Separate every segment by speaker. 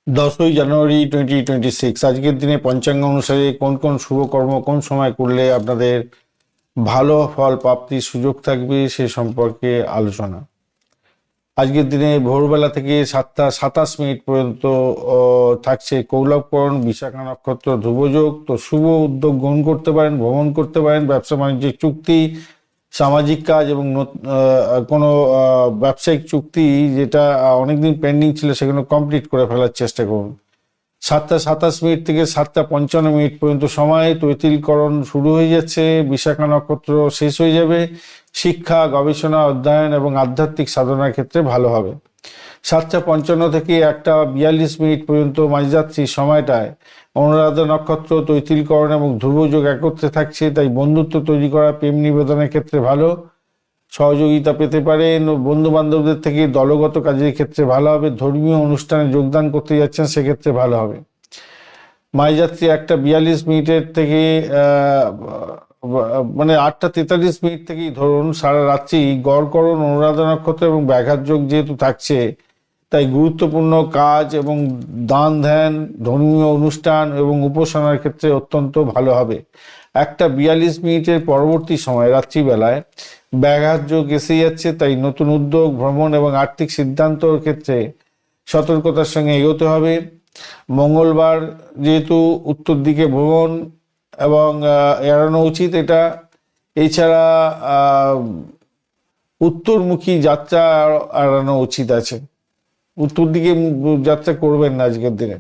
Speaker 1: 10ই জানুয়ারি 2026 আজকের দিনে পঞ্চাঙ্গ অনুসারে কোন কোন শুভকর্ম কোন সময় করলে আপনাদের ভালো ফল প্রাপ্তির সুযোগ থাকবে সে সম্পর্কে আলোচনা। আজকের দিনে ভোরবেলা থেকে 7টা 27 মিনিট পর্যন্ত থাকছে কৌলভকরণ, বিশাখা নক্ষত্র, ধ্রুবযোগ। তো শুভ উদ্যোগ গ্রহণ করতে পারেন, ভ্রমণ করতে পারেন, ব্যবসা বাণিজ্যিক চুক্তি, সামাজিক কাজ এবং কোনো ব্যবসায়িক চুক্তি যেটা অনেকদিন পেন্ডিং ছিল সেগুলো কমপ্লিট করে ফেলার চেষ্টা করুন। 7টা 27 মিনিট থেকে 7টা 55 মিনিট পর্যন্ত সময় তৈতিলকরণ শুরু হয়ে যাচ্ছে, বিশাখা নক্ষত্র শেষ হয়ে যাবে। শিক্ষা, গবেষণা, অধ্যয়ন এবং আধ্যাত্মিক সাধনার ক্ষেত্রে ভালো হবে। 7টা 55 থেকে 1টা 42 মিনিট পর্যন্ত মাঝরাত্রির সময়টায় অনুরাধা নক্ষত্র, তৈতিলকরণ এবং ধ্রুবযোগ একত্রে থাকছে, তাই বন্ধুত্ব তৈরি করা, প্রেম নিবেদনের ক্ষেত্রে ভালো। সহযোগিতা পেতে পারেন বন্ধু বান্ধবদের থেকে, দলগত কাজের ক্ষেত্রে ভালো হবে। ধর্মীয় অনুষ্ঠানে যোগদান করতে যাচ্ছেন সেক্ষেত্রে ভালো হবে। মাঝরাত্রি 1টা 42 মিনিটের থেকে মানে 8টা 43 মিনিট থেকেই ধরুন সারা রাত্রি গড়করণ, অনুরাধা নক্ষত্র এবং ব্যাঘাত যোগ যেহেতু থাকছে, তাই গুরুত্বপূর্ণ কাজ এবং দান ধ্যান, ধর্মীয় অনুষ্ঠান এবং উপাসনার ক্ষেত্রে অত্যন্ত ভালো হবে। 1টা 42 মিনিটের পরবর্তী সময় রাত্রিবেলায় ব্যাঘাত যোগ এসে যাচ্ছে, তাই নতুন উদ্যোগ, ভ্রমণ এবং আর্থিক সিদ্ধান্তর ক্ষেত্রে সতর্কতার সঙ্গে এগোতে হবে। মঙ্গলবার যেহেতু উত্তর দিকে ভ্রমণ এবং এড়ানো উচিত এটা। এছাড়া উত্তরমুখী যাত্রা এড়ানো উচিত আছে, উত্তর দিকে যাত্রা করবেন না আজকের দিনে।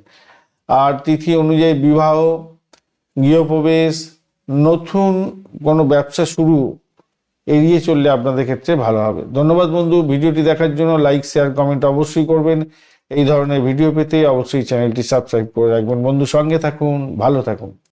Speaker 1: আর তিথি অনুযায়ী বিবাহ, গৃহপ্রবেশ, নতুন কোনো ব্যবসা শুরু এড়িয়ে চললে আপনাদের ক্ষেত্রে ভালো হবে। ধন্যবাদ বন্ধু, ভিডিওটি দেখার জন্য। লাইক, শেয়ার, কমেন্ট অবশ্যই করবেন। এই ধরনের ভিডিও পেতে অবশ্যই চ্যানেলটি সাবস্ক্রাইব করে রাখবেন। বন্ধু, সঙ্গে থাকুন, ভালো থাকুন।